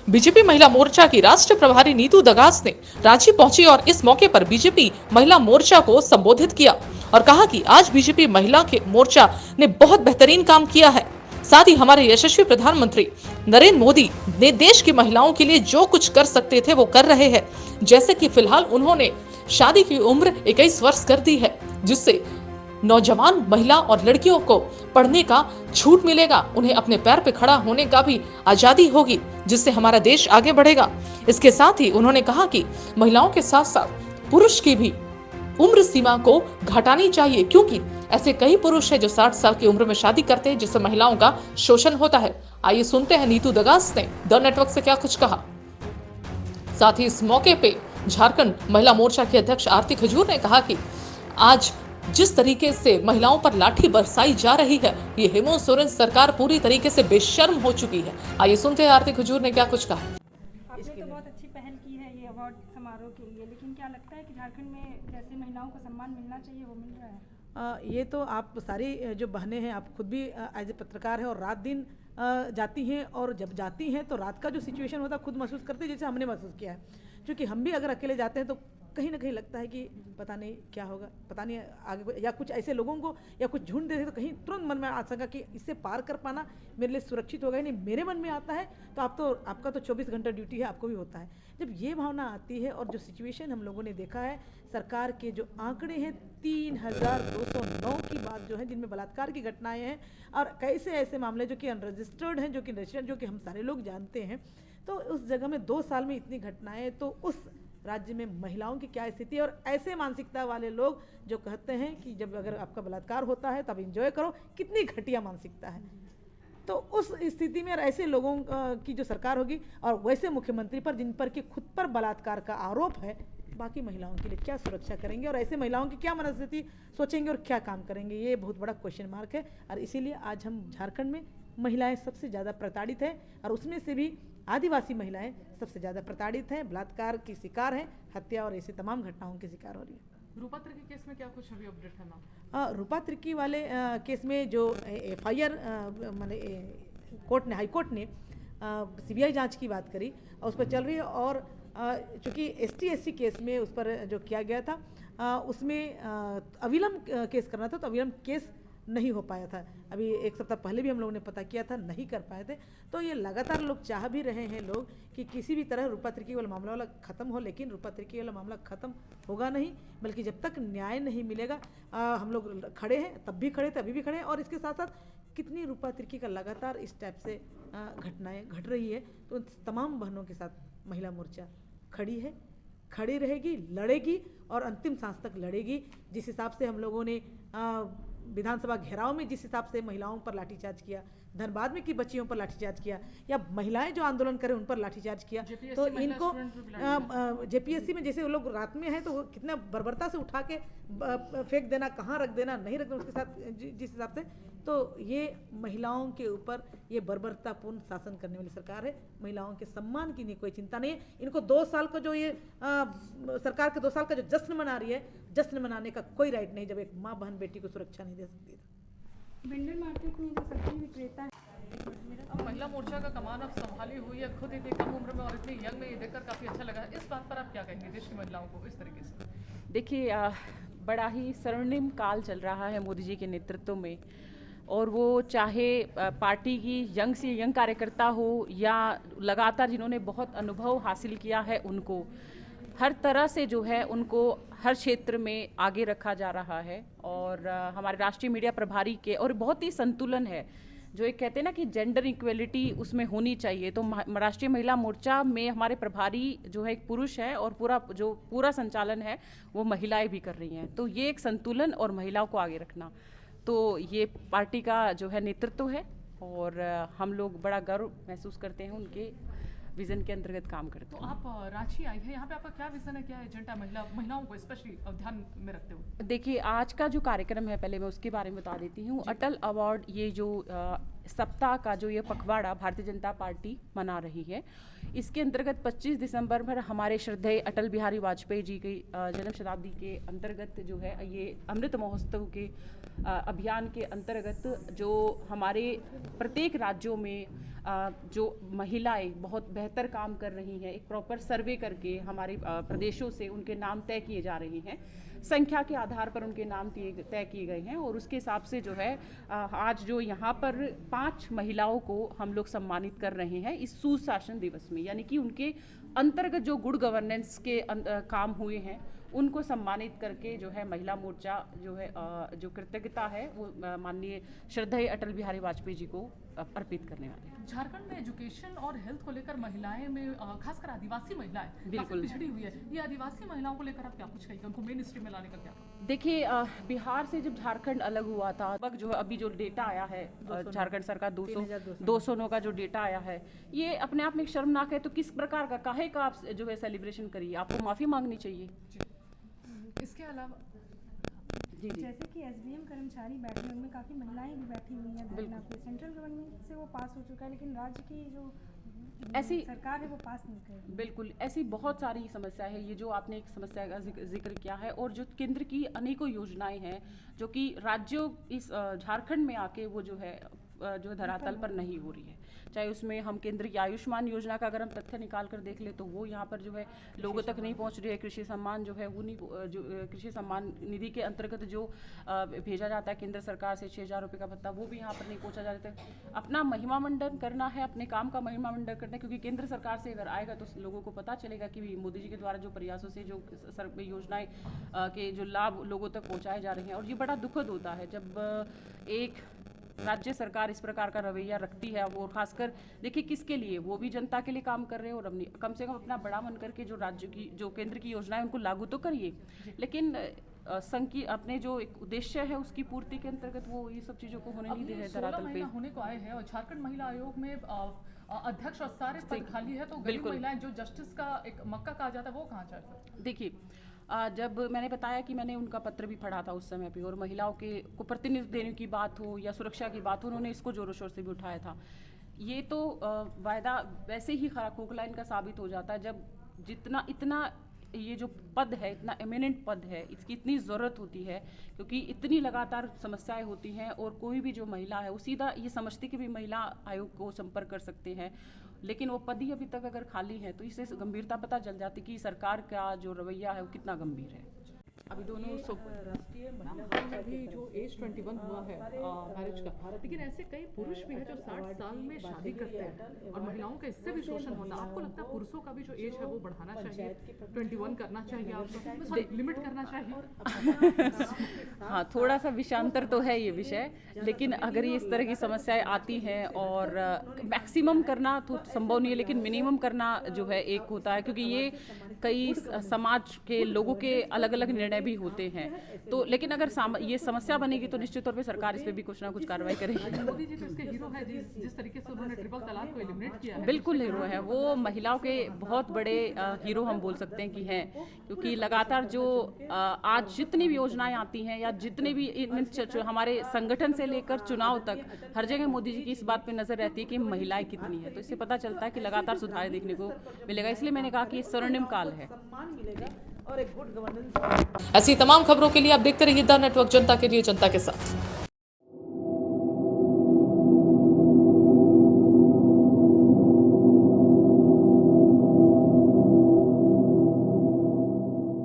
BJP महिला मोर्चा की राष्ट्रीय प्रभारी नीतू दगास ने रांची पहुंची और इस मौके पर बीजेपी महिला मोर्चा को संबोधित किया और कहा कि आज बीजेपी महिला के मोर्चा ने बहुत बेहतरीन काम किया है। साथ ही हमारे यशस्वी प्रधानमंत्री नरेंद्र मोदी ने देश की महिलाओं के लिए जो कुछ कर सकते थे वो कर रहे हैं। जैसे कि फिलहाल उन्होंने शादी की उम्र 21 वर्ष कर दी है, जिससे नौजवान महिला और लड़कियों को पढ़ने का छूट मिलेगा, उन्हें अपने पैर पे खड़ा होने का भी आजादी होगी, जिससे हमारा देश आगे बढ़ेगा। इसके साथ ही उन्होंने कहा कि महिलाओं के साथ साथ पुरुष की भी उम्र सीमा को घटानी चाहिए, क्योंकि ऐसे कई पुरुष हैं जो 60 साल की उम्र में शादी करते हैं, जिससे महिलाओं का शोषण होता है। आइए सुनते हैं नीतू दगास ने द नेटवर्क से क्या कुछ कहा। साथ ही इस मौके पे झारखंड महिला मोर्चा की अध्यक्ष आरती खजूर ने कहा कि आज जिस तरीके से महिलाओं पर लाठी बरसाई जा रही है, ये हेमंत सोरेन सरकार पूरी तरीके से बेशर्म हो चुकी है। आइए सुनते हैं आरती खजूर ने क्या कुछ कहा। आपने तो बहुत अच्छी पहल की है ये अवार्ड समारोह के लिए, लेकिन क्या लगता है कि झारखंड में जैसे महिलाओं को सम्मान मिलना चाहिए वो मिल रहा है? ये तो आप सारी जो बहनें हैं, आप खुद भी एज ए पत्रकार है और रात दिन जाती हैं, और जब जाती हैं तो रात का जो सिचुएशन होता है खुद महसूस करते हैं, जैसे हमने महसूस किया है। क्योंकि हम भी अगर अकेले जाते हैं तो कहीं ना कहीं लगता है कि पता नहीं क्या होगा, पता नहीं आगे, या कुछ ऐसे लोगों को या कुछ झुंड देते तो कहीं तुरंत मन में आ सका कि इससे पार कर पाना मेरे लिए सुरक्षित होगा ही नहीं। मेरे मन में आता है तो आपका तो 24 घंटा ड्यूटी है, आपको भी होता है। जब ये भावना आती है और जो सिचुएशन हम लोगों ने देखा है, सरकार के जो आंकड़े हैं 3209 की बात जो है जिनमें बलात्कार की घटनाएं हैं, और कैसे ऐसे मामले जो कि अनरजिस्टर्ड हैं, जो कि रजिस्टर्ड, जो कि हम सारे लोग जानते हैं, तो उस जगह में 2 साल में इतनी घटनाएं, तो उस राज्य में महिलाओं की क्या स्थिति है। और ऐसे मानसिकता वाले लोग जो कहते हैं कि जब अगर आपका बलात्कार होता है तब एंजॉय करो, कितनी घटिया मानसिकता है। तो उस स्थिति में ऐसे लोगों की जो सरकार होगी और वैसे मुख्यमंत्री पर जिन पर कि खुद पर बलात्कार का आरोप है, बाकी महिलाओं के लिए क्या सुरक्षा करेंगे और ऐसे महिलाओं की क्या मनस्थिति सोचेंगे और क्या काम करेंगे, ये बहुत बड़ा क्वेश्चन मार्क है। और इसीलिए आज हम झारखंड में महिलाएं सबसे ज़्यादा प्रताड़ित हैं, और उसमें से भी आदिवासी महिलाएं सबसे ज़्यादा प्रताड़ित हैं, बलात्कार की शिकार हैं, हत्या और ऐसी तमाम घटनाओं की शिकार हो रही है। रूपा त्रिकी केस में क्या कुछ अभी अपडेट है? रूपा त्रिकी वाले केस में जो FIR माने कोर्ट ने, हाई कोर्ट ने CBI जांच की बात करी और उस पर चल रही है। और चूँकि ST/SC केस में उस पर जो किया गया था उसमें अविलंब केस करना था, तो अविलंब केस नहीं हो पाया था। अभी 1 सप्ताह पहले भी हम लोगों ने पता किया था, नहीं कर पाए थे। तो ये लगातार लोग चाह भी रहे हैं लोग कि किसी भी तरह रूपा त्रिकी वाला मामला वाला ख़त्म हो, लेकिन रूपा त्रिकी वाला मामला ख़त्म होगा नहीं, बल्कि जब तक न्याय नहीं मिलेगा हम लोग खड़े हैं, तब भी खड़े थे, अभी भी खड़े हैं। और इसके साथ साथ कितनी रूपा त्रिकी का लगातार इस टाइप से घटनाएँ घट रही है, तो तमाम बहनों के साथ महिला मोर्चा खड़ी है, खड़ी रहेगी, लड़ेगी और अंतिम सांस तक लड़ेगी। जिस हिसाब से हम लोगों ने विधानसभा घेराव में जिस हिसाब से महिलाओं पर लाठीचार्ज किया, धनबाद में की बच्चियों पर लाठीचार्ज किया, या महिलाएं जो आंदोलन करें उन पर लाठीचार्ज किया, तो इनको JPSC में जैसे वो लोग रात में हैं तो कितना बर्बरता से उठा के फेंक देना, कहाँ रख देना, नहीं रख देना, उसके साथ जिस हिसाब से, तो ये महिलाओं के ऊपर ये बर्बरतापूर्ण शासन करने वाली सरकार है। महिलाओं के सम्मान की नहीं कोई चिंता नहीं है। इनको 2 साल का जो ये सरकार के 2 साल का जो जश्न मना रही है, जश्न मनाने का कोई राइट नहीं जब एक माँ बहन बेटी को सुरक्षा नहीं दे सकती है। बिंडल मार्केट में जो सब्जी विक्रेता है, अब महिला मोर्चा का कमान अब संभाली हुई है, खुद इतनी कम उम्र में और इतनी यंग में ये देखकर काफी अच्छा लगा। इस बात पर आप क्या कहेंगे देश की महिलाओं को इस तरीके से? देखिए, बड़ा ही स्वर्णिम काल चल रहा है मोदी जी के नेतृत्व में, और वो चाहे पार्टी की यंग से यंग कार्यकर्ता हो या लगातार जिन्होंने बहुत अनुभव हासिल किया है, उनको हर तरह से जो है उनको हर क्षेत्र में आगे रखा जा रहा है। और हमारे राष्ट्रीय मीडिया प्रभारी के और बहुत ही संतुलन है, जो एक कहते हैं ना कि जेंडर इक्वलिटी उसमें होनी चाहिए। तो राष्ट्रीय महिला मोर्चा में हमारे प्रभारी जो है एक पुरुष है, और पूरा संचालन है वो महिलाएं भी कर रही हैं। तो ये एक संतुलन और महिलाओं को आगे रखना, तो ये पार्टी का जो है नेतृत्व है, और हम लोग बड़ा गर्व महसूस करते हैं उनके विजन के अंतर्गत काम करते हैं। तो आप रांची आई हैं, यहाँ पे आपका क्या विजन है, क्या एजेंडा महिलाओं को स्पेशली ध्यान में रखते हुए? देखिए, आज का जो कार्यक्रम है, पहले मैं उसके बारे में बता देती हूँ। अटल अवार्ड, ये जो सप्ताह का जो ये पखवाड़ा भारतीय जनता पार्टी मना रही है, इसके अंतर्गत 25 दिसंबर पर हमारे श्रद्धेय अटल बिहारी वाजपेयी जी की जन्म शताब्दी के अंतर्गत जो है ये अमृत महोत्सव के अभियान के अंतर्गत जो हमारे प्रत्येक राज्यों में जो महिलाएं बहुत बेहतर काम कर रही हैं, एक प्रॉपर सर्वे करके हमारे प्रदेशों से उनके नाम तय किए जा रहे हैं, संख्या के आधार पर उनके नाम तय किए गए हैं और उसके हिसाब से जो है आज जो यहाँ पर 5 महिलाओं को हम लोग सम्मानित कर रहे हैं इस सुशासन दिवस में, यानी कि उनके अंतर्गत जो गुड गवर्नेंस के काम हुए हैं उनको सम्मानित करके जो है महिला मोर्चा जो है जो कृतज्ञता है वो माननीय श्रद्धेय अटल बिहारी वाजपेयी जी को अर्पित करने वाले हैं। झारखंड में एजुकेशन और हेल्थ को लेकर महिलाएं में खासकर आदिवासी महिलाएं बिल्कुल काफी पिछड़ी हुई है। ये आदिवासी महिलाओं को लेकर आप क्या कुछ कहेंगे, उनको मेन स्ट्रीम में लाने का क्या? देखिए बिहार से जब झारखंड अलग हुआ था लगभग जो अभी जो डेटा आया है झारखंड सरकार 209 का जो डेटा आया है ये अपने आप में एक शर्मनाक है। तो किस प्रकार का काहे का आप जो है सेलिब्रेशन करिए, आपको माफी मांगनी चाहिए। इसके अलावा जी जैसे कि एसडीएम कर्मचारी बैठे उनमें काफ़ी महिलाएं भी बैठी हुई हैं धरना पे, सेंट्रल गवर्नमेंट से वो पास हो चुका है लेकिन राज्य की जो ऐसी सरकार है वो पास नहीं कर रही। बिल्कुल ऐसी बहुत सारी समस्या है। ये जो आपने एक समस्या का जिक्र किया है और जो केंद्र की अनेकों योजनाएं हैं जो कि राज्यों इस झारखंड में आके वो जो है जो धरातल पर नहीं हो रही है, चाहे उसमें हम केंद्र की आयुष्मान योजना का अगर हम तथ्य निकाल कर देख ले तो वो यहाँ पर जो है लोगों तक नहीं पहुँच रही है। कृषि सम्मान जो है वो नहीं, जो कृषि सम्मान निधि के अंतर्गत जो भेजा जाता है केंद्र सरकार से 6,000 रुपये का भत्ता वो भी यहाँ पर नहीं पहुँचा जाता है। अपना महिमा मंडन करना है, अपने काम का महिमा मंडन करना है, क्योंकि केंद्र सरकार से अगर आएगा तो लोगों को पता चलेगा कि मोदी जी के द्वारा जो प्रयासों से जो योजनाएं के जो लाभ लोगों तक पहुँचाए जा रहे हैं। और ये बड़ा दुखद होता है जब एक राज्य सरकार इस प्रकार का रवैया रखती है। वो खासकर देखिए किसके लिए, वो भी जनता के लिए काम कर रहे हैं और अपनी कम से कम अपना बड़ा मन करके जो राज्य की जो केंद्र की योजनाएं उनको लागू तो करिए, लेकिन अपने जो एक उद्देश्य है उसकी पूर्ति के अंतर्गत वो ये सब चीज़ों को होने नहीं दे रहे धरातल पे। होने को आए हैं और झारखंड महिला आयोग में अध्यक्ष और सारे पद खाली है, तो गरीब महिलाएं जो जस्टिस का एक मक्का कहा जाता है वो कहाँ चाहते? देखिए जब मैंने बताया कि मैंने उनका पत्र भी पढ़ा था उस समय पे और महिलाओं के को प्रतिनिधित्व देने की बात हो या सुरक्षा की बात हो, उन्होंने इसको जोरों शोर से भी उठाया था। ये तो वायदा वैसे ही खोखला इनका साबित हो जाता है जब जितना इतना ये जो पद है इतना एमिनेंट पद है, इसकी इतनी ज़रूरत होती है क्योंकि इतनी लगातार समस्याएं होती हैं और कोई भी जो महिला है वो सीधा ये समझती कि भी महिला आयोग को संपर्क कर सकते हैं, लेकिन वो पद ही अभी तक अगर खाली है तो इससे गंभीरता पता चल जाती कि सरकार का जो रवैया है वो कितना गंभीर है। अभी दोनों अभी जो एज 21 हुआ है मैरिज का, लेकिन ऐसे कई पुरुष भी हैं जो 60 साल में शादी करते हैं और महिलाओं का इससे भी शोषण होता है। आपको लगता है पुरुषों का भी जो एज है वो बढ़ाना चाहिए, 21 करना चाहिए, आपको लिमिट करना चाहिए? हाँ, थोड़ा सा विषांतर तो है ये विषय, लेकिन अगर ये इस तरह की समस्याएं आती हैं और मैक्सिमम करना तो संभव नहीं है, लेकिन मिनिमम करना जो है एक होता है, क्योंकि ये कई समाज के लोगों के अलग अलग निर्णय भी होते हैं। तो लेकिन अगर ये समस्या बनेगी तो निश्चित तौर पे सरकार इस पे भी कुछ ना कुछ कार्रवाई करेगी। मोदी जी तो इसके हीरो है, जिस तरीके से उन्होंने ट्रिपल तलाक को एलिमिनेट किया है। बिल्कुल हीरो है वो, महिलाओं के बहुत बड़े हीरो हम बोल सकते हैं कि हैं, क्योंकि लगातार जो आज जितनी भी योजनाएं आती हैं या जितने भी हमारे संगठन से लेकर चुनाव तक हर जगह मोदी जी की इस बात पे नजर रहती है कि महिलाएं कितनी है, तो इससे पता चलता है कि लगातार सुधार देखने को मिलेगा। इसलिए मैंने कहा कि स्वर्णिम काल है और एक गुड गवर्नेंस। ऐसी तमाम खबरों के लिए आप देखते रहिए द नेटवर्क, जनता के लिए जनता के साथ।